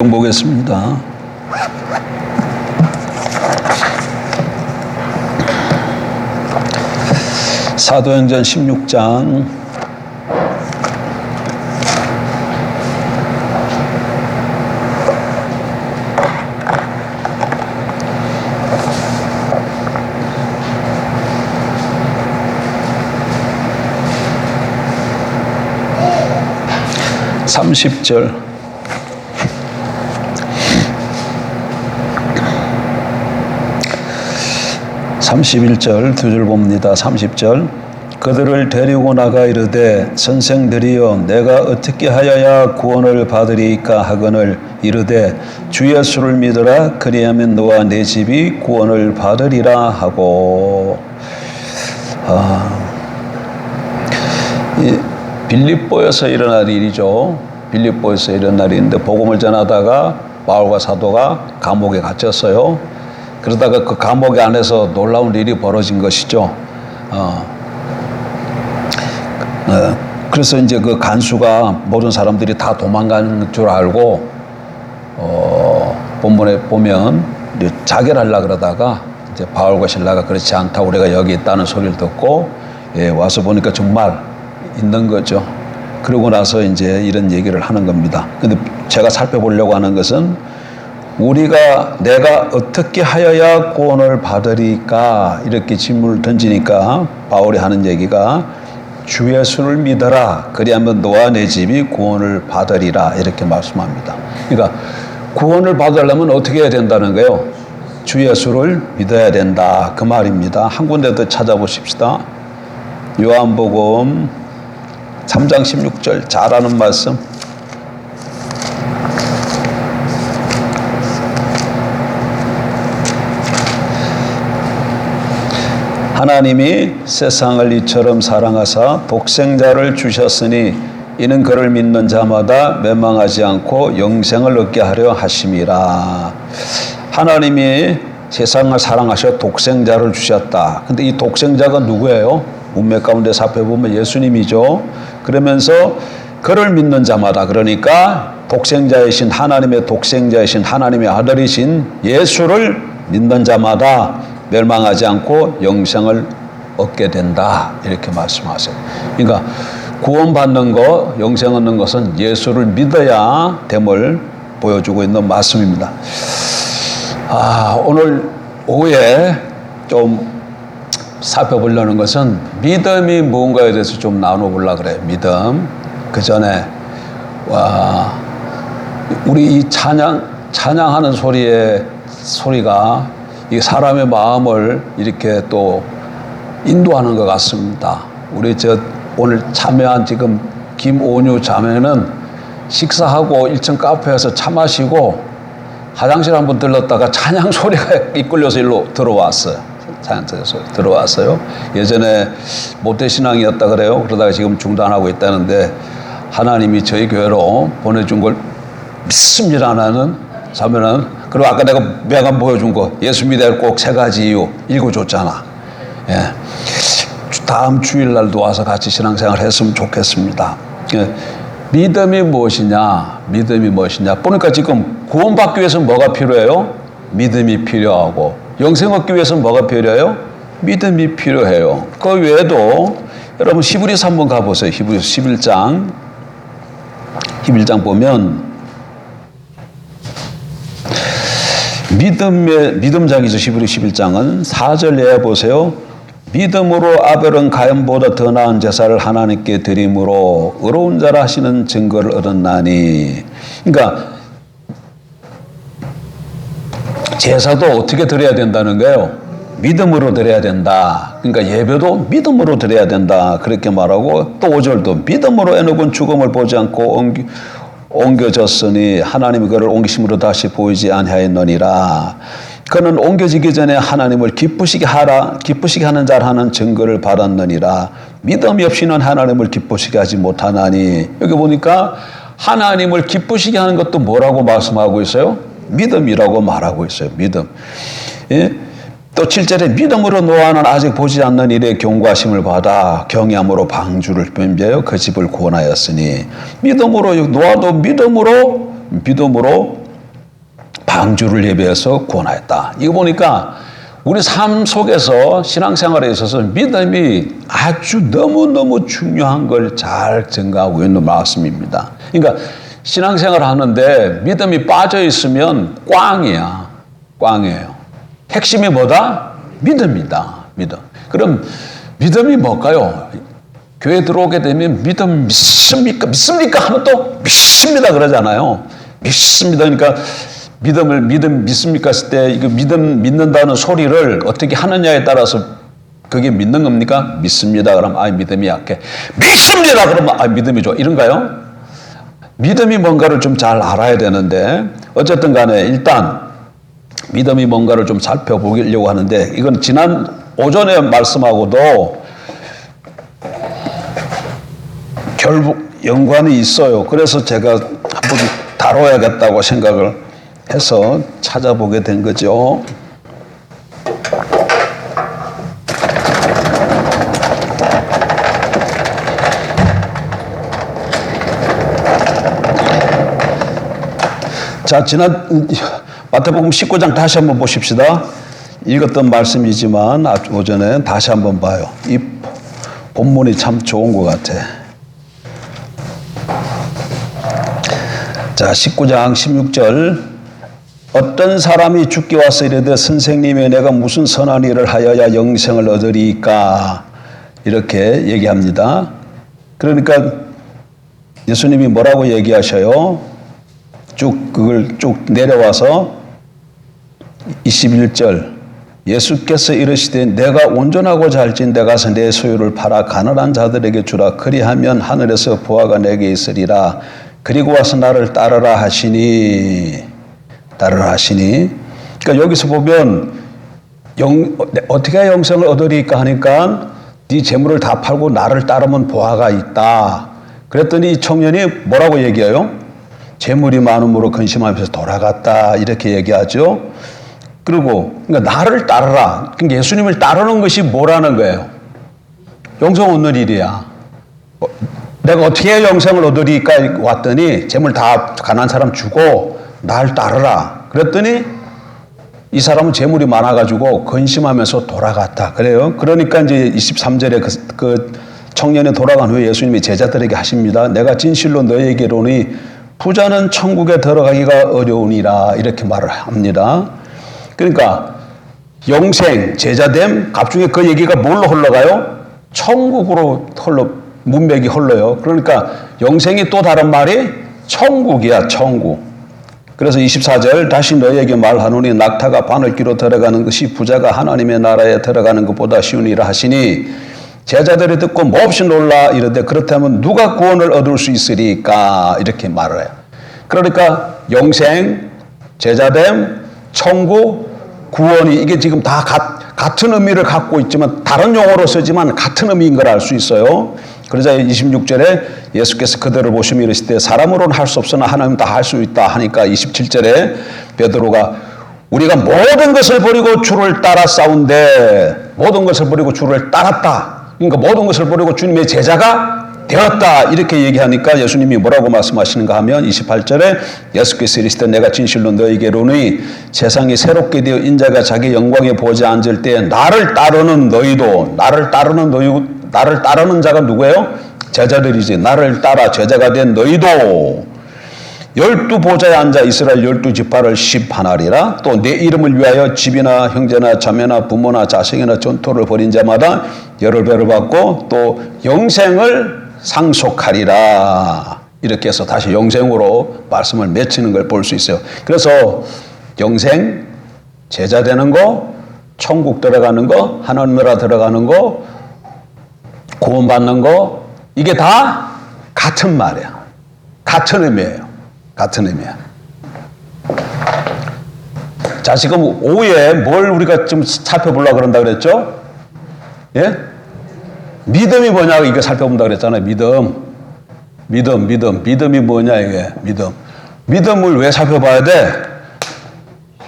보겠습니다. 사도행전 16장 30절 31절 두 줄 봅니다. 30절 그들을 데리고 나가 이르되 선생들이여 내가 어떻게 하여야 구원을 받으리이까 하거늘 이르되 주 예수를 믿으라 그리하면 너와 내 집이 구원을 받으리라 하고 이 빌립보에서 일어날 일이죠. 빌립보에서 일어날 일인데 복음을 전하다가 바울과 사도가 감옥에 갇혔어요. 그러다가 그 감옥 안에서 놀라운 일이 벌어진 것이죠. 그래서 이제 그 간수가 모든 사람들이 다 도망가는 줄 알고 본문에 보면 이제 자결하려고 그러다가 이제 바울과 실라가 그렇지 않다 우리가 여기 있다는 소리를 듣고 와서 보니까 정말 있는 거죠. 그러고 나서 이제 이런 얘기를 하는 겁니다. 근데 제가 살펴보려고 하는 것은 내가 어떻게 하여야 구원을 받으리까 이렇게 질문을 던지니까 바울이 하는 얘기가 주 예수를 믿어라 그리하면 너와 내 집이 구원을 받으리라 이렇게 말씀합니다. 그러니까 구원을 받으려면 어떻게 해야 된다는 거예요? 주 예수를 믿어야 된다 그 말입니다. 한 군데 더 찾아보십시다. 요한복음 3장 16절 잘 아는 말씀. 하나님이 세상을 이처럼 사랑하사 독생자를 주셨으니 이는 그를 믿는 자마다 멸망하지 않고 영생을 얻게 하려 하심이라. 하나님이 세상을 사랑하셔 독생자를 주셨다. 근데 이 독생자가 누구예요? 문맥 가운데 살펴보면 예수님이죠. 그러면서 그를 믿는 자마다 그러니까 독생자이신 하나님의 독생자이신 하나님의 아들이신 예수를 믿는 자마다 멸망하지 않고 영생을 얻게 된다 이렇게 말씀하세요. 그러니까 구원받는 것, 영생 얻는 것은 예수를 믿어야 됨을 보여주고 있는 말씀입니다. 오늘 오후에 좀 살펴보려는 것은 믿음이 무언가에 대해서 좀 나눠보려고 그래요. 믿음. 그 전에 우리 이 찬양하는 소리가 이 사람의 마음을 이렇게 또 인도하는 것 같습니다. 우리 오늘 참여한 지금 김오뉴 자매는 식사하고 1층 카페에서 차 마시고 화장실 한번 들렀다가 찬양 소리가 이끌려서 일로 들어왔어요. 찬양 소리 들어왔어요. 예전에 모태신앙이었다 그래요. 그러다가 지금 중단하고 있다는데 하나님이 저희 교회로 보내준 걸 믿습니다라는 자매는 그리고 아까 내가 보여준 거 예수 믿어야 꼭 세 가지 이유 읽어줬잖아. 다음 주일날도 와서 같이 신앙생활 했으면 좋겠습니다. 믿음이 무엇이냐? 보니까 지금 구원받기 위해서는 뭐가 필요해요? 믿음이 필요하고 영생 얻기 위해서는 뭐가 필요해요? 믿음이 필요해요. 그 외에도 여러분 히브리서 한번 가보세요. 히브리서 11장 보면 믿음장이죠. 히브리 11장은 4절 내에 보세요. 믿음으로 아벨은 가인보다 더 나은 제사를 하나님께 드림으로 의로운 자라 하시는 증거를 얻었나니. 그러니까 제사도 어떻게 드려야 된다는 거예요? 믿음으로 드려야 된다. 그러니까 예배도 믿음으로 드려야 된다. 그렇게 말하고 또 5절도 믿음으로 에녹은 죽음을 보지 않고 옮겨졌으니 하나님이 그를 옮기심으로 다시 보이지 아니하였느니라. 그는 옮겨지기 전에 하나님을 기쁘시게 하는 자라 하는 증거를 받았느니라. 믿음이 없이는 하나님을 기쁘시게 하지 못하나니. 여기 보니까 하나님을 기쁘시게 하는 것도 뭐라고 말씀하고 있어요? 믿음이라고 말하고 있어요. 믿음. 또 7절에 믿음으로 노아는 아직 보지 않는 일에 경고하심을 받아 경외함으로 방주를 변비하여 그 집을 구원하였으니. 믿음으로 노아도 믿음으로 창조를 예배해서 구원하였다. 이거 보니까 우리 삶 속에서 신앙생활에 있어서 믿음이 아주 너무너무 중요한 걸 잘 증가하고 있는 말씀입니다. 그러니까 신앙생활 하는데 믿음이 빠져 있으면 꽝이야. 꽝이에요. 핵심이 뭐다? 믿음이다. 믿음. 그럼 믿음이 뭘까요? 교회 들어오게 되면 믿음 믿습니까? 믿습니까? 하면 또 믿습니다 그러잖아요. 믿습니다. 그러니까 믿음 믿습니까? 했을 때 이거 믿는다는 소리를 어떻게 하느냐에 따라서 그게 믿는 겁니까? 믿습니다. 그러면 믿음이 약해. 믿습니다. 그러면 믿음이 좋아. 이런가요? 믿음이 뭔가를 좀 잘 알아야 되는데 어쨌든 간에 일단 믿음이 뭔가를 좀 살펴보려고 하는데 이건 지난 오전에 말씀하고도 결국 연관이 있어요. 그래서 제가 한번 다뤄야겠다고 생각을 해서 찾아보게 된 거죠. 자, 지난 마태복음 19장 다시 한번 보십시다. 읽었던 말씀이지만 오전에 다시 한번 봐요. 이 본문이 참 좋은 것 같아. 자, 19장 16절. 어떤 사람이 죽게 와서 이르되 선생님이 내가 무슨 선한 일을 하여야 영생을 얻으리까? 이렇게 얘기합니다. 그러니까 예수님이 뭐라고 얘기하셔요? 그걸 쭉 내려와서 21절. 예수께서 이르시되 내가 온전하고자 할진대 가서 내 소유를 팔아 가난한 자들에게 주라. 그리하면 하늘에서 보화가 내게 있으리라. 그리고 와서 나를 따르라 하시니. 그러니까 여기서 보면 어떻게 해야 영생을 얻으리까 하니까 네 재물을 다 팔고 나를 따르면 보화가 있다. 그랬더니 이 청년이 뭐라고 얘기해요? 재물이 많음으로 근심하면서 돌아갔다. 이렇게 얘기하죠. 그리고 그러니까 나를 따르라. 그러니까 예수님을 따르는 것이 뭐라는 거예요? 영생 얻는 일이야. 내가 어떻게 해야 영생을 얻으리까 왔더니 재물 다 가난한 사람 주고 날 따르라. 그랬더니 이 사람은 재물이 많아가지고 근심하면서 돌아갔다. 그래요. 그러니까 이제 23절에 그 청년이 돌아간 후에 예수님이 제자들에게 하십니다. 내가 진실로 너희에게 이르노니 부자는 천국에 들어가기가 어려우니라. 이렇게 말을 합니다. 그러니까 영생, 제자됨, 갑중에 그 얘기가 뭘로 흘러가요? 천국으로 문맥이 흘러요. 그러니까 영생이 또 다른 말이 천국이야, 천국. 그래서 24절 다시 너희에게 말하노니 낙타가 바늘귀로 들어가는 것이 부자가 하나님의 나라에 들어가는 것보다 쉬우니라 하시니 제자들이 듣고 몹시 놀라 이르되 그렇다면 누가 구원을 얻을 수 있으리까? 이렇게 말을 해요. 그러니까 영생, 제자됨, 천국, 구원이 이게 지금 다 같은 의미를 갖고 있지만 다른 용어로 쓰지만 같은 의미인 걸 알 수 있어요. 그러자 26절에 예수께서 그들을 보시며 이르시되 사람으로는 할 수 없으나 하나님 다 할 수 있다 하니까 27절에 베드로가 우리가 모든 것을 버리고 주를 따라 싸운데 모든 것을 버리고 주를 따랐다. 그러니까 모든 것을 버리고 주님의 제자가 되었다. 이렇게 얘기하니까 예수님이 뭐라고 말씀하시는가 하면 28절에 예수께서 이르시되 내가 진실로 너희에게 이르노니 세상이 새롭게 되어 인자가 자기 영광에 보좌에 앉을 때 나를 따르는 너희도 나를 따르는 자가 누구예요? 제자들이지. 나를 따라 제자가 된 너희도 12보좌에 앉아 이스라엘 12지파를 심판하리라. 또 내 이름을 위하여 집이나 형제나 자매나 부모나 자식이나 전토를 벌인 자마다 열을 배를 받고 또 영생을 상속하리라. 이렇게 해서 다시 영생으로 말씀을 맺히는 걸 볼 수 있어요. 그래서 영생, 제자 되는 거, 천국 들어가는 거, 하나님 나라 들어가는 거, 구원받는 거, 이게 다 같은 말이야. 같은 의미예요. 같은 의미야. 자, 지금 오후에 뭘 우리가 좀 살펴보려고 그런다 그랬죠? 예? 믿음이 뭐냐, 이거 살펴본다 그랬잖아요. 믿음이 뭐냐, 이게. 믿음을 왜 살펴봐야 돼?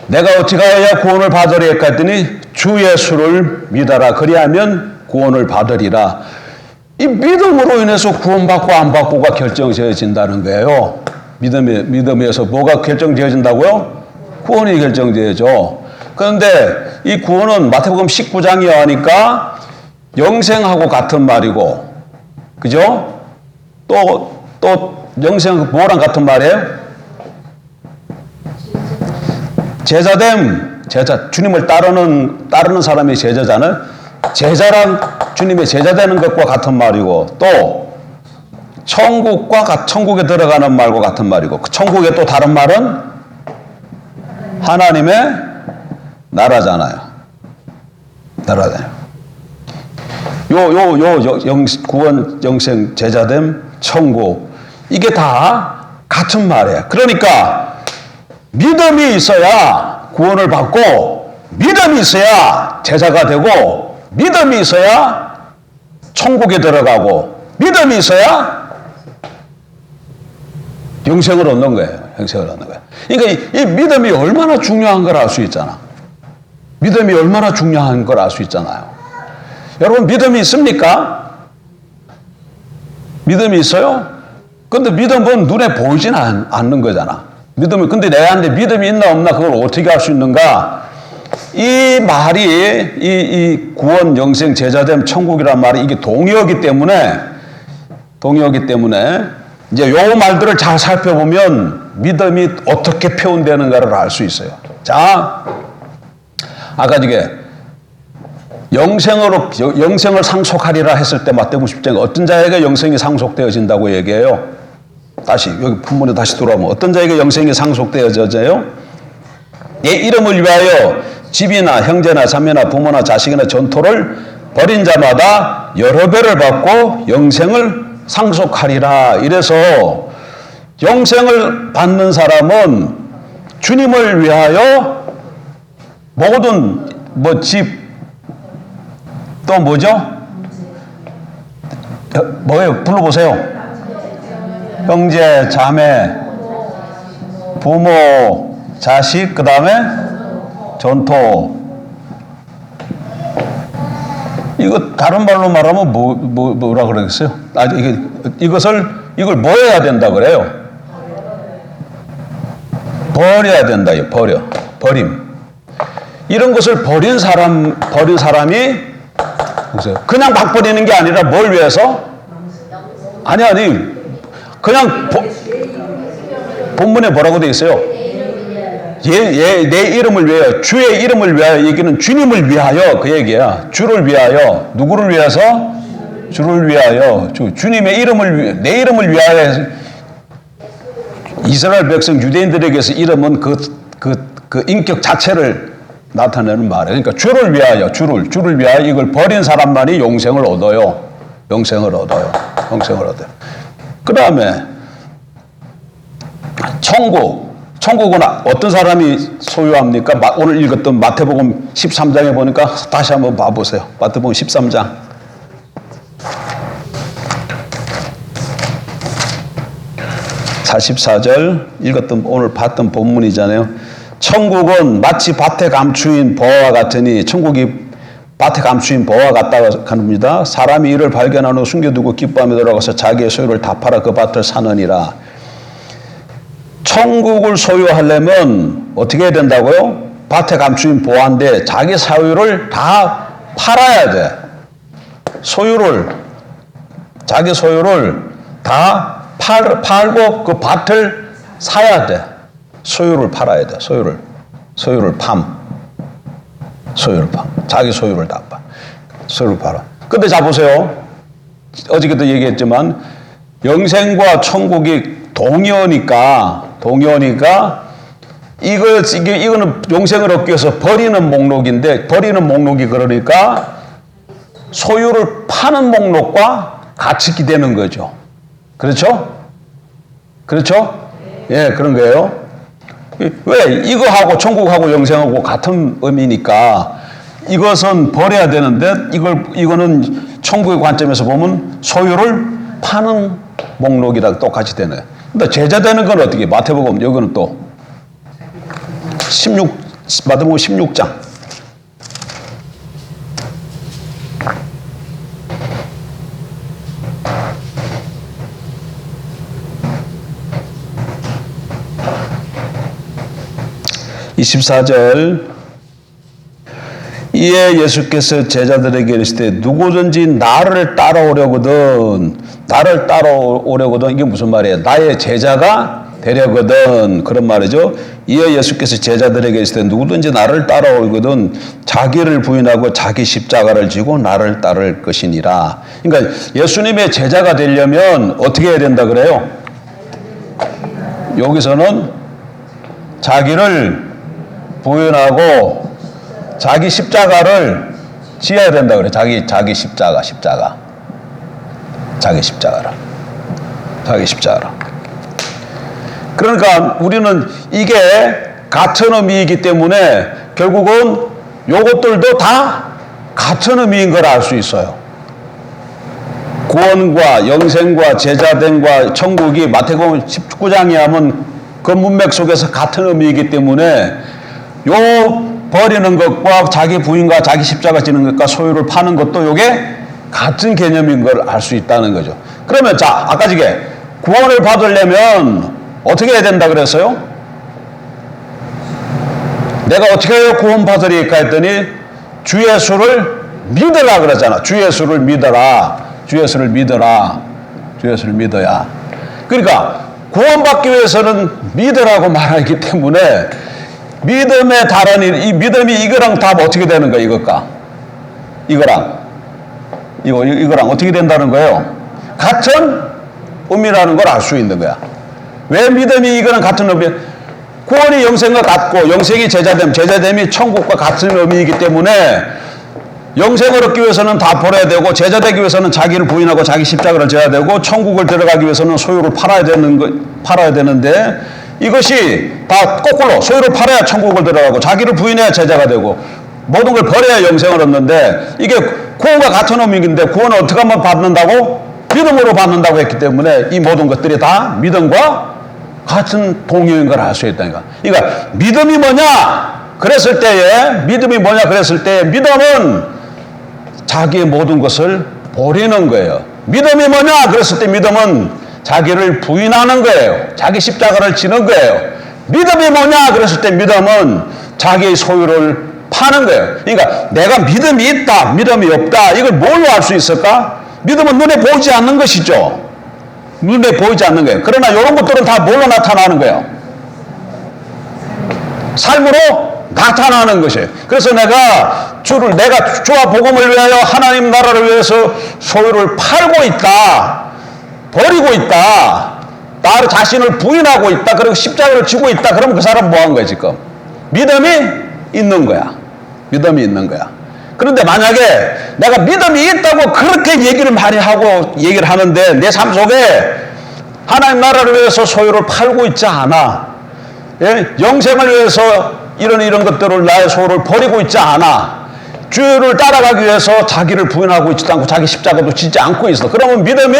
내가 어떻게 해야 구원을 받으리까 했더니 주 예수를 믿어라. 그리하면 구원을 받으리라. 이 믿음으로 인해서 구원받고 안 받고가 결정되어진다는 거예요. 믿음에서 뭐가 결정되어진다고요? 구원이 결정되죠. 그런데 이 구원은 마태복음 19장이야 하니까 영생하고 같은 말이고, 그죠? 또 영생 뭐랑 같은 말이에요? 제자됨, 주님을 따르는 사람이 제자잖아요. 제자랑 주님의 제자 되는 것과 같은 말이고, 또 천국에 들어가는 말과 같은 말이고, 천국의 또 다른 말은 하나님의 나라잖아요. 나라잖아요. 구원, 영생, 제자됨, 천국, 이게 다 같은 말이에요. 그러니까 믿음이 있어야 구원을 받고, 믿음이 있어야 제자가 되고, 믿음이 있어야 천국에 들어가고, 믿음이 있어야 영생을 얻는 거예요. 영생을 얻는 거예요. 그러니까 이 믿음이 얼마나 중요한 걸 알 수 있잖아. 믿음이 얼마나 중요한 걸 알 수 있잖아요. 여러분, 믿음이 있습니까? 믿음이 있어요? 근데 믿음은 눈에 보이진 않는 거잖아. 근데 내한테 믿음이 있나 없나 그걸 어떻게 알 수 있는가? 이 말이, 이 구원, 영생, 제자됨, 천국이란 말이 이게 동의어기 때문에, 이제 요 말들을 잘 살펴보면 믿음이 어떻게 표현되는가를 알 수 있어요. 자, 아까 이게 영생을 상속하리라 했을 때 마태복음 10장에 어떤 자에게 영생이 상속되어진다고 얘기해요? 다시 여기 본문에 다시 돌아오면 어떤 자에게 영생이 상속되어져요? 내 이름을 위하여 집이나 형제나 자매나 부모나 자식이나 전토를 벌인 자마다 여러 배를 받고 영생을 상속하리라. 이래서 영생을 받는 사람은 주님을 위하여 모든 집, 또 뭐죠? 뭐예요? 불러보세요. 형제, 자매, 부모, 자식, 그 다음에 전토. 이거 다른 말로 말하면 뭐라 그러겠어요? 이걸 뭐 해야 된다 그래요? 버려야 된다. 버림. 이런 것을 버린 사람이 그냥 막 버리는 게 아니라 뭘 위해서? 아니. 그냥 본문에 뭐라고 되어 있어요? 내 이름을 위하여, 주의 이름을 위하여, 얘기는 주님을 위하여 그 얘기야. 주를 위하여. 누구를 위해서? 주를 위하여. 주님의 내 이름을 위하여. 이스라엘 백성 유대인들에게서 이름은 그 인격 자체를 나타내는 말이에요. 그러니까 주를 위하여, 주를 위하여 이걸 버린 사람만이 영생을 얻어요. 영생을 얻어요. 그 다음에 천국은 어떤 사람이 소유합니까? 오늘 읽었던 마태복음 13장에 보니까 다시 한번 봐보세요. 마태복음 13장. (44절) 읽었던 오늘 봤던 본문이잖아요. 천국은 마치 밭에 감추인 보화와 같으니, 천국이 밭에 감추인 보화와 같다고 합니다. 사람이 이를 발견한 후 숨겨두고 기뻐하며 돌아가서 자기의 소유를 다 팔아 그 밭을 사느니라. 천국을 소유하려면 어떻게 해야 된다고요? 밭에 감추인 보화인데 자기 소유를 다 팔아야 돼. 자기 소유를 다 팔고 그 밭을 사야 돼. 소유를 팔아야 돼. 소유를 자기 소유를 다 팔아. 소유를 팔아. 근데 자 보세요. 어저께도 얘기했지만 영생과 천국이 동의어니까 이거는 영생을 얻기 위해서 버리는 목록인데, 버리는 목록이 그러니까 소유를 파는 목록과 같이 기대는 거죠. 그렇죠? 예, 그런 거예요. 왜? 이거하고 천국하고 영생하고 같은 의미니까 이것은 버려야 되는데, 이거는 천국의 관점에서 보면 소유를 파는 목록이랑 똑같이 되네. 근데 제자 되는 건 어떻게? 마태복음, 여기는 또 마태복음 16장. 24절 이에 예수께서 제자들에게 이르시되 누구든지 나를 따라오려거든 이게 무슨 말이에요? 나의 제자가 되려거든 그런 말이죠. 이에 예수께서 제자들에게 이르시되 누구든지 나를 따라오거든 자기를 부인하고 자기 십자가를 지고 나를 따를 것이니라. 그러니까 예수님의 제자가 되려면 어떻게 해야 된다 그래요? 여기서는 자기를 부인하고 자기 십자가를 지어야 된다 그래. 자기 십자가라. 자기 십자가라. 그러니까 우리는 이게 같은 의미이기 때문에 결국은 요것들도 다 같은 의미인 걸 알 수 있어요. 구원과 영생과 제자됨과 천국이 마태복음 19장에 하면 그 문맥 속에서 같은 의미이기 때문에 요 버리는 것과 자기 부인과 자기 십자가 지는 것과 소유를 파는 것도 요게 같은 개념인 걸 알 수 있다는 거죠. 그러면 자, 아까 저게 구원을 받으려면 어떻게 해야 된다 그랬어요? 내가 어떻게 해야 구원 받으리까 했더니 주 예수를 믿으라 그러잖아. 주 예수를 믿어라. 주 예수를 믿어야. 그러니까 구원받기 위해서는 믿으라고 말하기 때문에 믿음의 다른 일, 이 믿음이 이거랑 다 어떻게 되는 거야, 이거랑 어떻게 된다는 거예요? 같은 의미라는 걸 알 수 있는 거야. 왜 믿음이 이거랑 같은 의미? 구원이 영생과 같고, 영생이 제자됨이 천국과 같은 의미이기 때문에 영생을 얻기 위해서는 다 버려야 되고, 제자되기 위해서는 자기를 부인하고 자기 십자가를 져야 되고, 천국을 들어가기 위해서는 소유를 팔아야 되는데, 이것이 다 거꾸로 소유를 팔아야 천국을 들어가고 자기를 부인해야 제자가 되고 모든 걸 버려야 영생을 얻는데 이게 구원과 같은 의미인데 구원을 어떻게 하면 받는다고? 믿음으로 받는다고 했기 때문에 이 모든 것들이 다 믿음과 같은 동요인 걸 알 수 있다니까. 그러니까 믿음이 뭐냐? 그랬을 때에 믿음은 자기의 모든 것을 버리는 거예요. 믿음이 뭐냐? 그랬을 때 믿음은 자기를 부인하는 거예요. 자기 십자가를 지는 거예요. 믿음이 뭐냐? 그랬을 때 믿음은 자기의 소유를 파는 거예요. 그러니까 내가 믿음이 있다, 믿음이 없다. 이걸 뭘로 알 수 있을까? 믿음은 눈에 보이지 않는 것이죠. 눈에 보이지 않는 거예요. 그러나 이런 것들은 다 뭘로 나타나는 거예요? 삶으로 나타나는 것이에요. 그래서 내가 주와 복음을 위하여 하나님 나라를 위해서 소유를 팔고 있다. 버리고 있다. 나를 자신을 부인하고 있다. 그리고 십자가를 지고 있다. 그러면 그 사람 뭐 한 거야, 지금? 믿음이 있는 거야. 그런데 만약에 내가 믿음이 있다고 그렇게 얘기를 하는데 내 삶 속에 하나님 나라를 위해서 소유를 팔고 있지 않아. 예? 영생을 위해서 이런 것들을 나의 소유를 버리고 있지 않아. 주를 따라가기 위해서 자기를 부인하고 있지도 않고 자기 십자가도 지지 않고 있어. 그러면 믿음이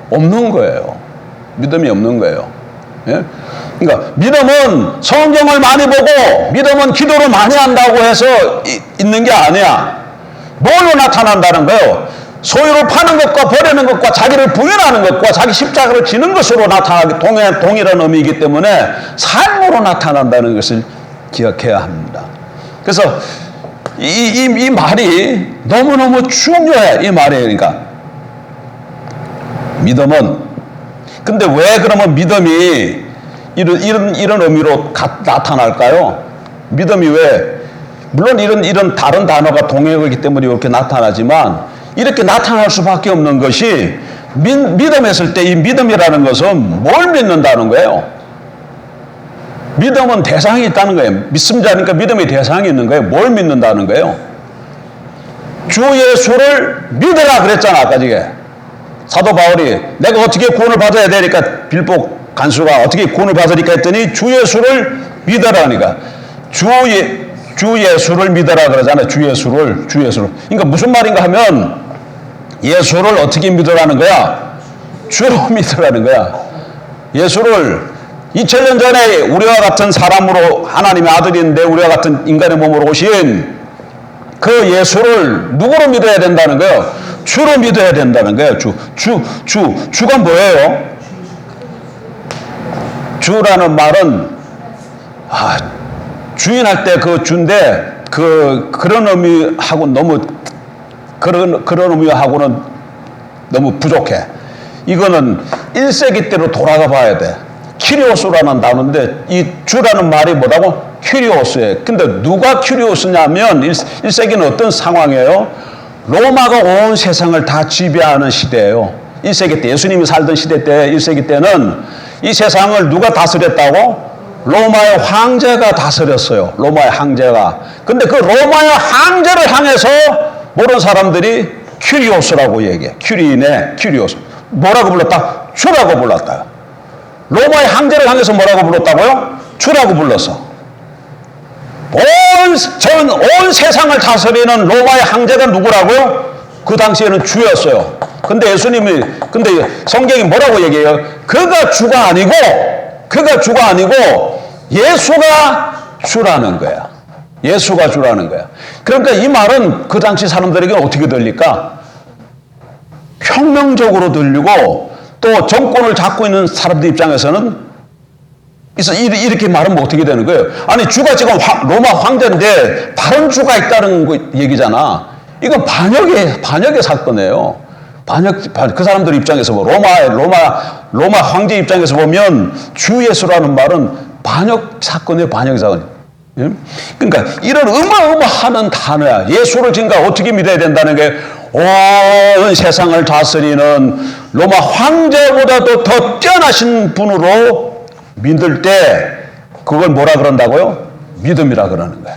없는 거예요. 예? 그러니까 믿음은 성경을 많이 보고 믿음은 기도를 많이 한다고 해서 있는 게 아니야. 뭘로 나타난다는 거예요? 소유를 파는 것과 버리는 것과 자기를 부인하는 것과 자기 십자가를 지는 것으로 나타나기 동일한 의미이기 때문에 삶으로 나타난다는 것을 기억해야 합니다. 그래서 이 말이 너무너무 중요해. 이 말이 그러니까 믿음은 근데 왜 그러면 믿음이 이런 의미로 나타날까요? 믿음이 왜 물론 이런 다른 단어가 동의어이기 때문에 이렇게 나타나지만 이렇게 나타날 수밖에 없는 것이 믿음했을 때 이 믿음이라는 것은 뭘 믿는다는 거예요? 믿음은 대상이 있다는 거예요. 믿음자니까 믿음의 대상이 있는 거예요. 뭘 믿는다는 거예요? 주 예수를 믿으라 그랬잖아, 아까 저게. 사도 바울이 내가 어떻게 구원을 받아야 되니까 빌보 간수가 어떻게 구원을 받으니까 했더니 주 예수를 믿으라니까. 주 예수를 믿어라 그러잖아요. 주 예수를. 그러니까 무슨 말인가 하면 예수를 어떻게 믿으라는 거야? 주로 믿으라는 거야. 예수를 2000년 전에 우리와 같은 사람으로 하나님의 아들인데 우리와 같은 인간의 몸으로 오신 그 예수를 누구로 믿어야 된다는 거예요? 주로 믿어야 된다는 거예요. 주가 뭐예요? 주라는 말은 주인할 때 그 주인데 그런 의미하고 너무 그런 의미하고는 너무 부족해. 이거는 1세기 때로 돌아가 봐야 돼. 큐리오스라는 단어인데 이 주라는 말이 뭐라고? 큐리오스예요. 근데 누가 큐리오스냐면 1세기는 어떤 상황이에요? 로마가 온 세상을 다 지배하는 시대예요. 1세기 때 예수님이 살던 시대 때 1세기 때는 이 세상을 누가 다스렸다고? 로마의 황제가 다스렸어요. 로마의 황제가. 근데 그 로마의 황제를 향해서 모르는 사람들이 큐리오스라고 얘기해. 큐리네, 큐리오스. 뭐라고 불렀다? 주라고 불렀다. 로마의 황제를 향해서 뭐라고 불렀다고요? 주라고 불렀어. 온 세상을 다스리는 로마의 황제가 누구라고요? 그 당시에는 주였어요. 근데 성경이 뭐라고 얘기해요? 그가 주가 아니고 예수가 주라는 거야. 예수가 주라는 거야. 그러니까 이 말은 그 당시 사람들에게 어떻게 들릴까? 혁명적으로 들리고 또 정권을 잡고 있는 사람들 입장에서는 이렇게 말하면 어떻게 되는 거예요? 아니 주가 지금 로마 황제인데 다른 주가 있다는 얘기잖아. 이건 반역의 사건이에요. 그 사람들 입장에서 로마 황제 입장에서 보면 주 예수라는 말은 반역 사건이에요. 반역 사건. 예? 그러니까 이런 어마어마한 단어야. 예수를 지금까 어떻게 믿어야 된다는 게 온 세상을 다스리는 로마 황제보다도 더 뛰어나신 분으로 믿을 때 그걸 뭐라 그런다고요? 믿음이라 그러는 거야.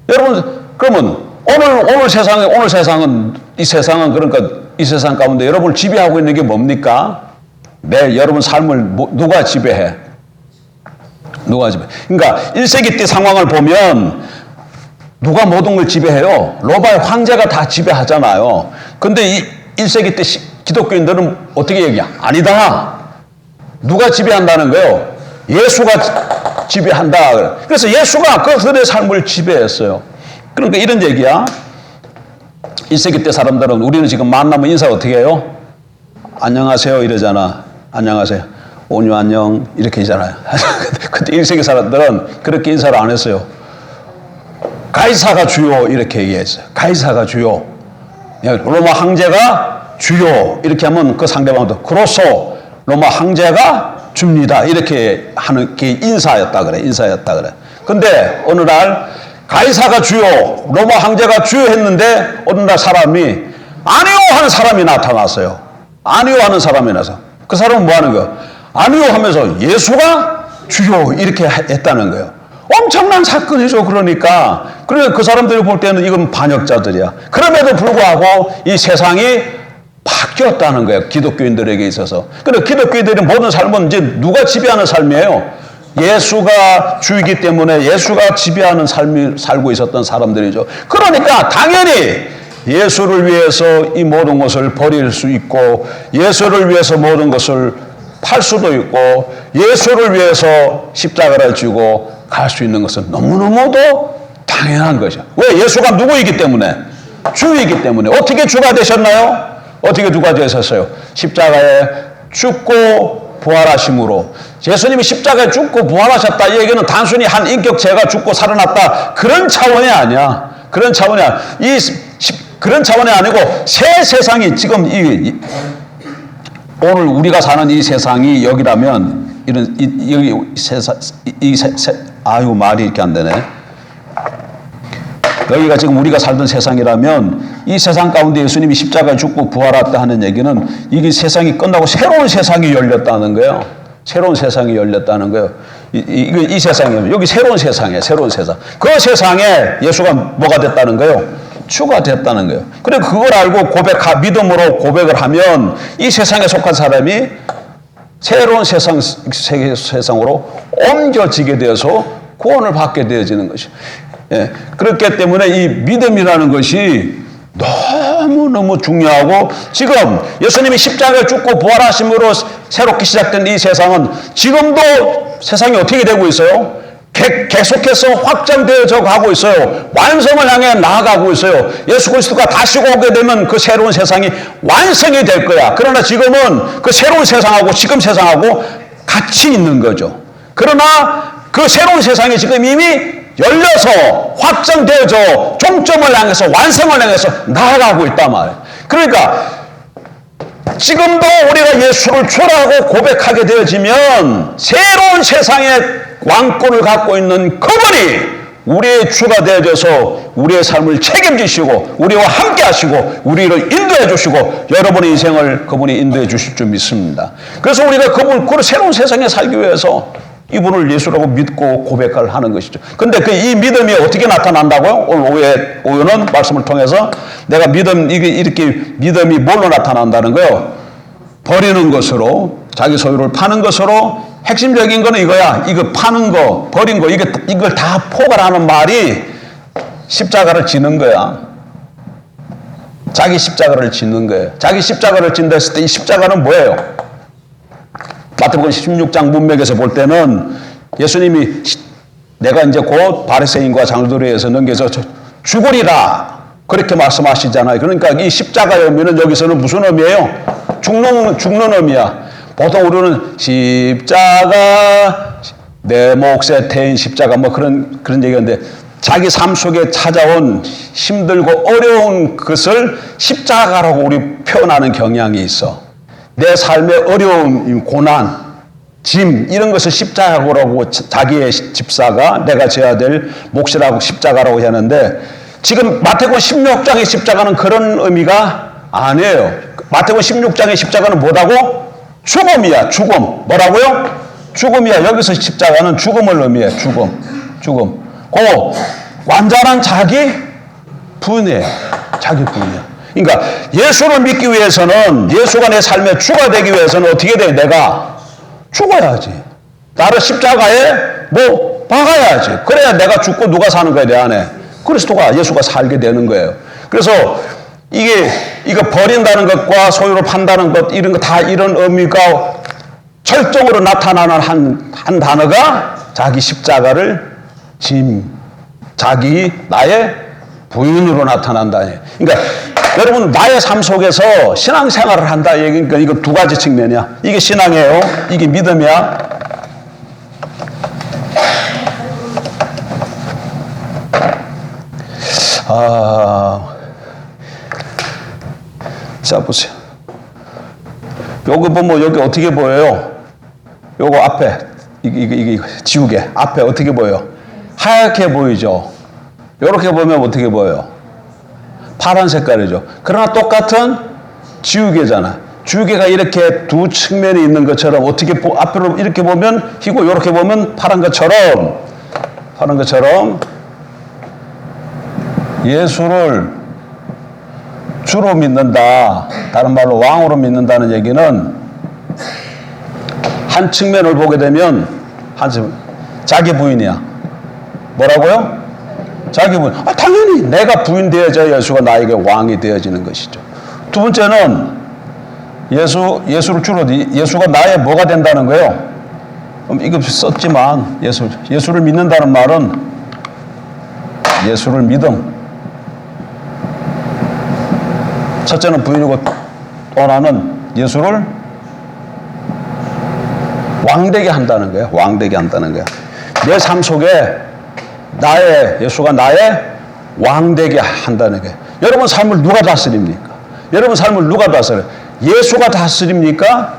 여러분 그러면 오늘 세상은 이 세상 가운데 여러분을 지배하고 있는 게 뭡니까? 여러분 삶을 누가 지배해? 그러니까 1세기 때 상황을 보면 누가 모든 걸 지배해요? 로마의 황제가 다 지배하잖아요. 근데 이 1세기 때 기독교인들은 어떻게 얘기해? 아니다. 누가 지배한다는 거예요? 예수가 지배한다. 그래서 예수가 그들의 삶을 지배했어요. 그러니까 이런 얘기야. 1세기 때 사람들은 우리는 지금 만나면 인사 어떻게 해요? 안녕하세요 이러잖아. 안녕하세요. 온유 안녕 이렇게 하잖아요. 근데 1세기 사람들은 그렇게 인사를 안 했어요. 가이사가 주요 이렇게 얘기했어요. 가이사가 주요. 로마 황제가 주요 이렇게 하면 그 상대방도 그로소 로마 황제가 줍니다. 이렇게 하는 게 인사였다 그래. 근데 어느 날 가이사가 주요 로마 황제가 주요 했는데 어느 날 사람이 아니요 하는 사람이 나타났어요. 아니요 하는 사람이 나서 그 사람은 뭐 하는 거예요? 아니요 하면서 예수가 주요 이렇게 했다는 거예요. 엄청난 사건이죠. 그러니까 그 사람들이 볼 때는 이건 반역자들이야. 그럼에도 불구하고 이 세상이 바뀌었다는 거예요. 기독교인들에게 있어서. 근데 기독교인들의 모든 삶은 이제 누가 지배하는 삶이에요? 예수가 주이기 때문에 예수가 지배하는 삶을 살고 있었던 사람들이죠. 그러니까 당연히 예수를 위해서 이 모든 것을 버릴 수 있고 예수를 위해서 모든 것을 팔 수도 있고 예수를 위해서 십자가를 지고 갈 수 있는 것은 너무너무도 당연한 것이죠. 왜? 예수가 누구이기 때문에? 주이기 때문에. 어떻게 주가 되셨나요? 어떻게 주가 되셨어요? 십자가에 죽고 부활하심으로. 예수님이 십자가에 죽고 부활하셨다. 이 얘기는 단순히 한 인격체가 죽고 살아났다. 그런 차원이 아니야. 그런 차원이 아니고 새 세상이 지금 오늘 우리가 사는 이 세상이 여기라면 여기 세상 아유 말이 이렇게 안 되네. 여기가 지금 우리가 살던 세상이라면 이 세상 가운데 예수님이 십자가에 죽고 부활했다 하는 얘기는 이게 세상이 끝나고 새로운 세상이 열렸다는 거예요. 새로운 세상이 열렸다는 거예요. 이 세상이면 여기 새로운 세상이에요. 새로운 세상. 그 세상에 예수가 뭐가 됐다는 거예요? 주가 됐다는 거예요. 그래 그걸 알고 믿음으로 고백을 하면 이 세상에 속한 사람이 새로운 세상으로 옮겨지게 되어서 구원을 받게 되어지는 것이죠. 예, 그렇기 때문에 이 믿음이라는 것이 너무너무 중요하고 지금 예수님이 십자가에 죽고 부활하심으로 새롭게 시작된 이 세상은 지금도 세상이 어떻게 되고 있어요? 계속해서 확장되어져 가고 있어요. 완성을 향해 나아가고 있어요. 예수 그리스도가 다시 오게 되면 그 새로운 세상이 완성이 될 거야. 그러나 지금은 그 새로운 세상하고 지금 세상하고 같이 있는 거죠. 그러나 그 새로운 세상이 지금 이미 열려서 확정되어져 종점을 향해서 완성을 향해서 나아가고 있단 말이에요. 그러니까 지금도 우리가 예수를 주라고 고백하게 되어지면 새로운 세상의 왕권을 갖고 있는 그분이 우리의 주가 되어져서 우리의 삶을 책임지시고 우리와 함께 하시고 우리를 인도해 주시고 여러분의 인생을 그분이 인도해 주실 줄 믿습니다. 그래서 우리가 그 새로운 세상에 살기 위해서 이분을 예수라고 믿고 고백을 하는 것이죠. 근데 이 믿음이 어떻게 나타난다고요? 오늘 오후는 말씀을 통해서 내가 이렇게 믿음이 뭘로 나타난다는 거예요? 버리는 것으로, 자기 소유를 파는 것으로. 핵심적인 거는 이거야. 이거 파는 거, 버린 거, 이걸 다 포괄하는 말이 십자가를 지는 거야. 자기 십자가를 짓는 거예요. 자기 십자가를 진다 했을 때 이 십자가는 뭐예요? 마태복음 16장 문맥에서 볼 때는 예수님이 내가 이제 곧 바리새인과 장로들에서 넘겨서 죽으리라 그렇게 말씀하시잖아요. 그러니까 이 십자가의 의미는 여기서는 무슨 의미예요? 죽는 의미야. 보통 우리는 십자가, 내 몫에 태인 십자가 뭐 그런 얘기인데 자기 삶 속에 찾아온 힘들고 어려운 것을 십자가라고 우리 표현하는 경향이 있어. 내 삶의 어려움, 고난, 짐 이런 것을 십자가라고 자기의 집사가 내가 져야 될 몫이라고 십자가라고 하는데 지금 마태복음 16장의 십자가는 그런 의미가 아니에요. 마태복음 16장의 십자가는 뭐라고? 죽음이야. 죽음. 뭐라고요? 죽음이야. 여기서 십자가는 죽음을 의미해. 죽음. 그 완전한 자기 부인이에요. 자기 부인이야. 그러니까 예수를 믿기 위해서는 예수가 내 삶의 주가 되기 위해서는 어떻게 돼? 내가 죽어야지. 나를 십자가에 박아야지. 그래야 내가 죽고 누가 사는 거야 내 안에? 그리스도가 예수가 살게 되는 거예요. 그래서 이거 버린다는 것과 소유를 판다는 것 이런 거 다 이런 의미가 철저으로 나타나는 한 단어가 자기 십자가를 자기 나의 부인으로 나타난다. 그러니까 여러분 나의 삶 속에서 신앙생활을 한다. 그러니까 이거 두 가지 측면이야. 이게 신앙이에요. 이게 믿음이야. 자 보세요. 요거 보면 여기 어떻게 보여요? 요거 앞에 이게 지우개 앞에 어떻게 보여요? 하얗게 보이죠. 이렇게 보면 어떻게 보여요? 파란 색깔이죠. 그러나 똑같은 지우개잖아. 지우개가 이렇게 두 측면이 있는 것처럼 어떻게 앞으로 이렇게 보면 희고 이렇게 보면 파란 것처럼 예수를 주로 믿는다. 다른 말로 왕으로 믿는다는 얘기는 한 측면을 보게 되면 자기 부인이야. 뭐라고요? 자기 부인. 당연히 내가 부인 되어져야 예수가 나에게 왕이 되어지는 것이죠. 두 번째는 예수를 주로 예수가 나의 뭐가 된다는 거예요? 이거 썼지만 예수를 믿는다는 말은 예수를 믿음. 첫째는 부인이고 또 하나는 예수를 왕되게 한다는 거예요. 왕되게 한다는 거예요. 내 삶 속에 예수가 나의 왕되게 한다는 거예요. 여러분 삶을 누가 다스립니까? 여러분 삶을 누가 다스려요? 예수가 다스립니까?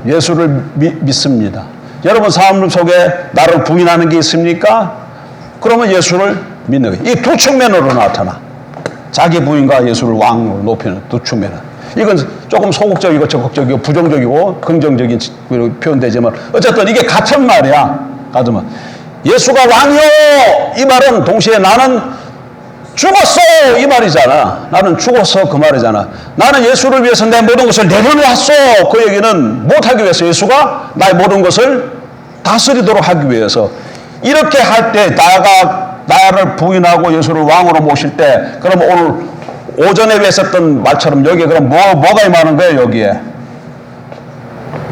예수를 믿습니다. 여러분 삶 속에 나를 부인하는 게 있습니까? 그러면 예수를 믿는 거예요. 이 두 측면으로 나타나. 자기 부인과 예수를 왕으로 높이는 두 측면은. 이건 조금 소극적이고 적극적이고 부정적이고 긍정적인 표현되지만 어쨌든 이게 같은 말이야. 같은 말. 예수가 왕이요! 이 말은 동시에 나는 죽었어! 이 말이잖아. 나는 죽었어. 그 말이잖아. 나는 예수를 위해서 내 모든 것을 내려놨어. 그 얘기는 못하기 위해서 예수가 나의 모든 것을 다스리도록 하기 위해서. 이렇게 할 때 나를 부인하고 예수를 왕으로 모실 때 그럼 오늘 오전에 했었던 말처럼 여기에 그럼 뭐가 임하는 거예요?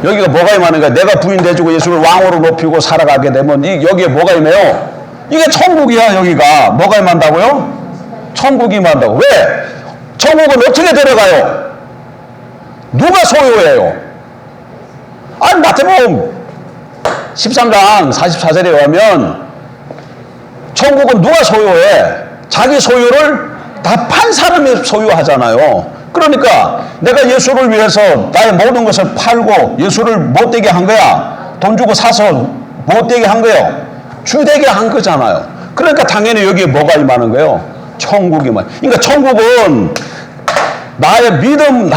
여기가 뭐가 임하는 거야? 내가 부인 돼주고 예수를 왕으로 높이고 살아가게 되면 여기에 뭐가 임해요? 이게 천국이야. 여기가 뭐가 임한다고요? 천국이 임한다고. 왜? 천국은 어떻게 들어가요? 누가 소유해요? 아니 마태복음 13장 44절에 오면 천국은 누가 소유해? 자기 소유를 다 판 사람이 소유하잖아요. 그러니까 내가 예수를 위해서 나의 모든 것을 팔고 예수를 못되게 한 거야. 돈 주고 사서 못되게 한 거예요. 주되게 한 거잖아요. 그러니까 당연히 여기에 뭐가 임하는 거예요? 천국이 임하는. 그러니까 천국은 나의 믿음,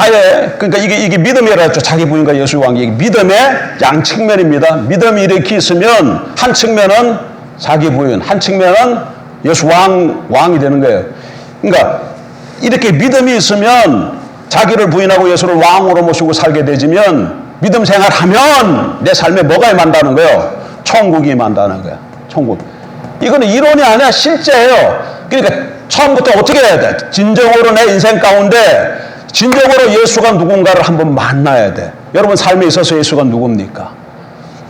그러니까 이게 믿음이라 했죠. 자기 부인과 예수 관계. 믿음의 양측면입니다. 믿음이 이렇게 있으면 한 측면은 자기 부인, 한 측면은 예수 왕이 되는 거예요. 그러니까 이렇게 믿음이 있으면 자기를 부인하고 예수를 왕으로 모시고 살게 되지면 믿음 생활하면 내 삶에 뭐가 임한다는 거예요? 천국이 임한다는 거예요. 천국. 이거는 이론이 아니라 실제예요. 그러니까 처음부터 어떻게 해야 돼? 진정으로 내 인생 가운데 진정으로 예수가 누군가를 한번 만나야 돼. 여러분 삶에 있어서 예수가 누굽니까?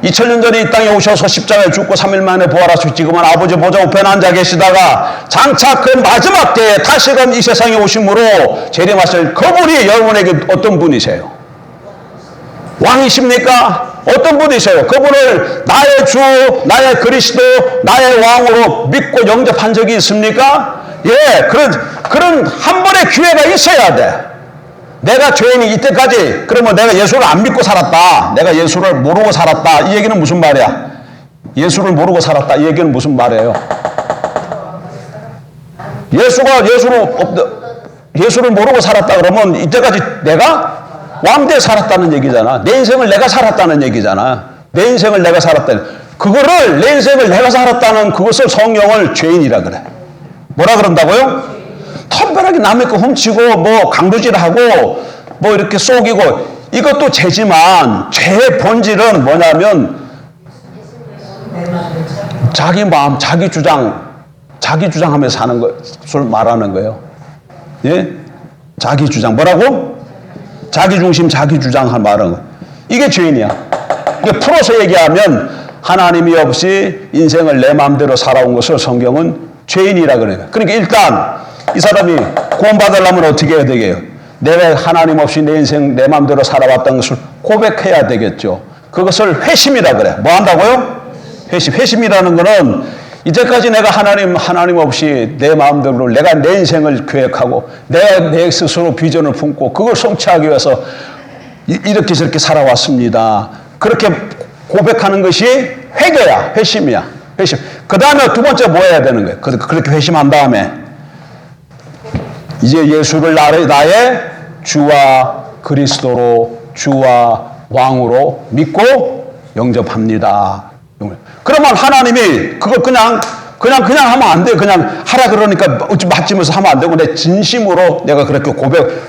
2000년 전에 이 땅에 오셔서 십자가에 죽고 3일 만에 부활하시고 지금은 아버지 보좌 우편에 앉아 계시다가 장차 그 마지막 때에 다시금 이 세상에 오심으로 재림하실 그분이 여러분에게 어떤 분이세요? 왕이십니까? 어떤 분이세요? 그분을 나의 주, 나의 그리스도, 나의 왕으로 믿고 영접한 적이 있습니까? 예, 그런 한 번의 기회가 있어야 돼. 내가 죄인이 이때까지 그러면 내가 예수를 안 믿고 살았다. 내가 예수를 모르고 살았다. 이 얘기는 무슨 말이야? 예수를 모르고 살았다. 이 얘기는 무슨 말이에요? 예수를 모르고 살았다 그러면 이때까지 내가 왕대에 살았다는 얘기잖아. 내 인생을 내가 살았다는 얘기잖아. 내 인생을 내가 살았다. 내 인생을 내가 살았다는 그것을 성경을 죄인이라 그래. 뭐라 그런다고요? 특별하게 남의 거 훔치고 뭐 강도질하고 뭐 이렇게 속이고 이것도 죄지만 죄의 본질은 뭐냐면 자기 마음, 자기 주장하면서 사는 것을 말하는 거예요. 예? 자기 주장. 뭐라고? 자기 중심, 자기 주장을 말하는 거. 이게 죄인이야. 이게 풀어서 얘기하면 하나님이 없이 인생을 내 마음대로 살아온 것을 성경은 죄인이라 그래요. 그러니까 일단 이 사람이 구원받으려면 어떻게 해야 되게요? 내가 하나님 없이 내 인생 내 마음대로 살아왔다는 것을 고백해야 되겠죠. 그것을 회심이라 그래. 뭐 한다고요? 회심이라는 거는 이제까지 내가 하나님 없이 내 마음대로 내가 내 인생을 계획하고 내가 내 스스로 비전을 품고 그걸 성취하기 위해서 이렇게 저렇게 살아왔습니다. 그렇게 고백하는 것이 회개야. 회심이야. 회심. 그 다음에 두 번째 뭐 해야 되는 거예요? 그렇게 회심한 다음에 이제 예수를 나의 주와 그리스도로 주와 왕으로 믿고 영접합니다. 그러면 하나님이 그걸 그냥 하면 안 돼. 그냥 하라 그러니까 맞지면서 하면 안 되고 내 진심으로 내가 그렇게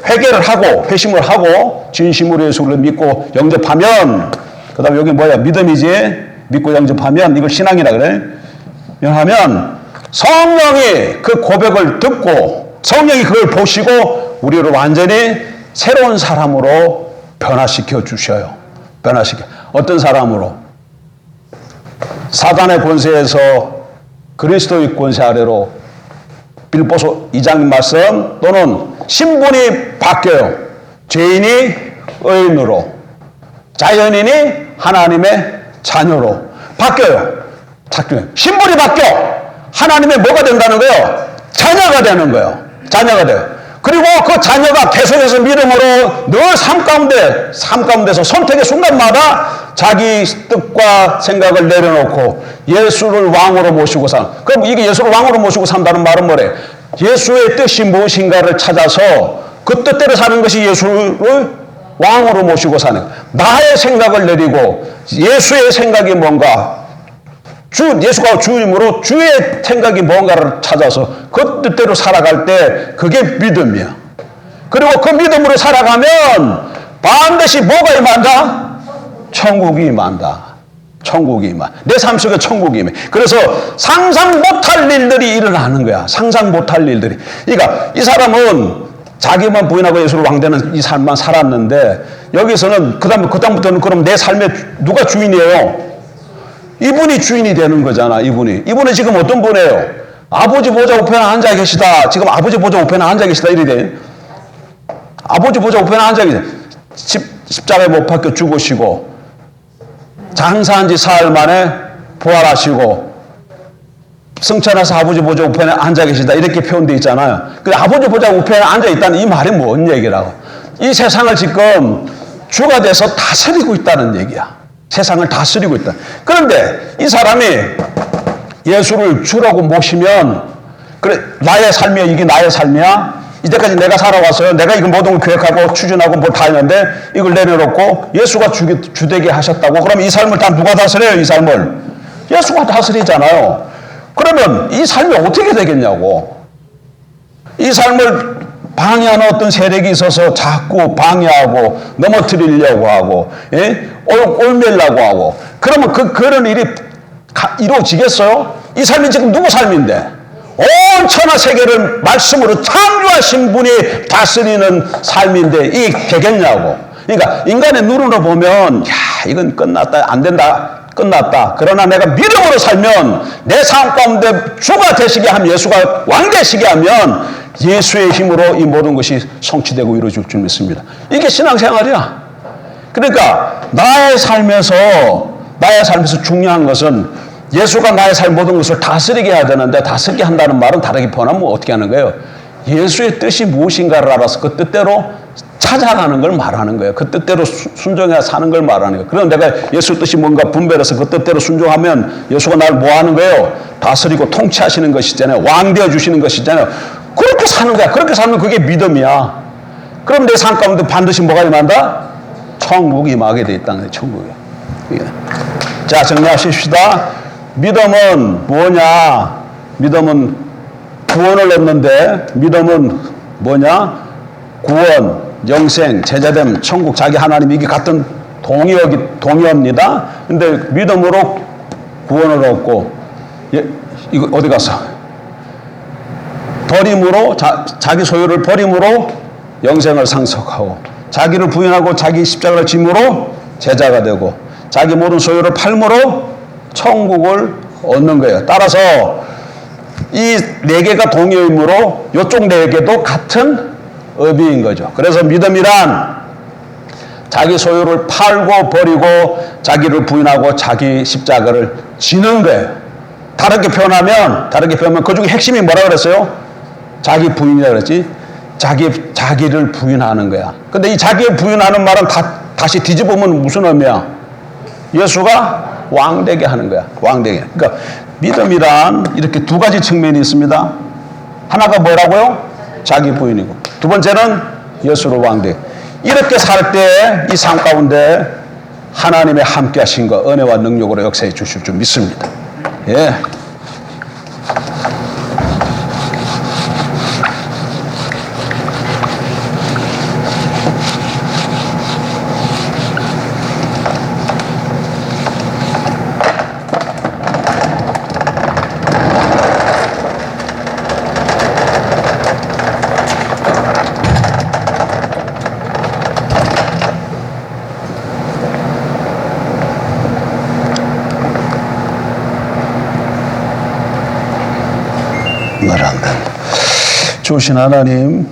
회개를 하고 회심을 하고 진심으로 예수를 믿고 영접하면 그다음에 여기 뭐야? 믿음이지. 믿고 영접하면 이걸 신앙이라 그래. 하면 성령이 그 고백을 듣고 성령이 그걸 보시고 우리를 완전히 새로운 사람으로 변화시켜 주셔요. 어떤 사람으로? 사단의 권세에서 그리스도의 권세 아래로 빌보서 2장 말씀 또는 신분이 바뀌어요. 죄인이 의인으로, 자연인이 하나님의 자녀로 바뀌어요. 신분이 바뀌어. 하나님의 뭐가 된다는 거예요? 자녀가 되는 거예요. 자녀가 돼요. 그리고 그 자녀가 계속해서 믿음으로 늘 삶 가운데서 선택의 순간마다 자기 뜻과 생각을 내려놓고 예수를 왕으로 모시고 그럼 이게 예수를 왕으로 모시고 산다는 말은 뭐래? 예수의 뜻이 무엇인가를 찾아서 그 뜻대로 사는 것이 예수를 왕으로 모시고 사는 거예요. 나의 생각을 내리고 예수의 생각이 뭔가 예수가 주임으로 주의 생각이 뭔가를 찾아서 그 뜻대로 살아갈 때 그게 믿음이야. 그리고 그 믿음으로 살아가면 반드시 뭐가 임한다? 천국이 임한다. 내 삶 속에 천국이 임해. 그래서 상상 못할 일들이 일어나는 거야. 상상 못할 일들이. 그러니까 이 사람은 자기만 부인하고 예수를 왕되는 이 삶만 살았는데 여기서는 그다음부터는 그럼 내 삶에 누가 주인이에요? 이분이 주인이 되는 거잖아. 이분이 지금 어떤 분이에요? 아버지 보좌 우편에 앉아 계시다. 지금 아버지 보좌 우편에 앉아 계시다. 이래. 아버지 보좌 우편에 앉아 계시다. 십자가에 못 박혀 죽으시고 장사한 지 사흘 만에 부활하시고 성천하서 아버지 보좌 우편에 앉아 계시다 이렇게 표현되어 있잖아요. 근데 아버지 보좌 우편에 앉아 있다는 이 말이 뭔 얘기라고? 이 세상을 지금 주가 돼서 다스리고 있다는 얘기야. 세상을 다스리고 있다. 그런데 이 사람이 예수를 주라고 모시면, 그래, 나의 삶이야, 이게 나의 삶이야? 이제까지 내가 살아왔어요. 내가 이거 모든 걸 계획하고 추진하고 뭐 다 했는데 이걸 내려놓고 예수가 주되게 하셨다고. 그럼 이 삶을 다 누가 다스려요? 이 삶을 예수가 다스리잖아요. 그러면 이 삶이 어떻게 되겠냐고. 이 삶을 방해하는 어떤 세력이 있어서 자꾸 방해하고 넘어뜨리려고 하고, 예? 옮기려고 하고. 그러면 그런 일이 이루어지겠어요? 이 삶이 지금 누구 삶인데? 온 천하 세계를 말씀으로 창조하신 분이 다스리는 삶인데 이게 되겠냐고. 그러니까 인간의 눈으로 보면, 야, 이건 끝났다, 안 된다, 끝났다. 그러나 내가 믿음으로 살면 내 삶 가운데 주가 되시게 하면, 예수가 왕 되시게 하면 예수의 힘으로 이 모든 것이 성취되고 이루어질 줄 믿습니다. 이게 신앙생활이야. 그러니까 나의 삶에서 중요한 것은 예수가 나의 삶 모든 것을 다스리게 해야 되는데, 다스리게 한다는 말은 다르게 표현하면 어떻게 하는 거예요? 예수의 뜻이 무엇인가를 알아서 그 뜻대로 찾아가는 걸 말하는 거예요. 그 뜻대로 순종해 사는 걸 말하는 거예요. 그럼 내가 예수 뜻이 뭔가 분별해서 그 뜻대로 순종하면 예수가 나를 뭐 하는 거예요? 다스리고 통치하시는 것이잖아요. 왕 되어 주시는 것이잖아요. 그렇게 사는 거야. 그렇게 살면 그게 믿음이야. 그럼 내 삶 가운데 반드시 뭐가 임한다? 천국이 임하게 돼 있다는 거예요. 천국이. 자, 정리하십시다. 믿음은 뭐냐? 믿음은 구원을 얻는데, 믿음은 뭐냐? 구원, 영생, 제자됨, 천국, 자기 하나님, 이게 같은 동의어입니다. 근데 믿음으로 구원을 얻고, 이거 어디 갔어? 버림으로, 자기 소유를 버림으로 영생을 상속하고, 자기를 부인하고 자기 십자가를 짐으로 제자가 되고, 자기 모든 소유를 팔므로 천국을 얻는 거예요. 따라서 이 네 개가 동의어이므로 이쪽 네 개도 같은 의미인 거죠. 그래서 믿음이란 자기 소유를 팔고 버리고 자기를 부인하고 자기 십자가를 지는 거예요. 다르게 표현하면 그 중에 핵심이 뭐라 그랬어요? 자기 부인이라 그랬지. 자기를 부인하는 거야. 근데 이 자기를 부인하는 말은 다시 뒤집으면 무슨 의미야? 예수가 왕되게 하는 거야. 왕되게. 그러니까 믿음이란 이렇게 두 가지 측면이 있습니다. 하나가 뭐라고요? 자기 부인이고, 두 번째는 예수로 왕되게. 이렇게 살 때 이 삶 가운데 하나님의 함께 하신 거, 은혜와 능력으로 역사해 주실 줄 믿습니다. 예. 주신 하나님,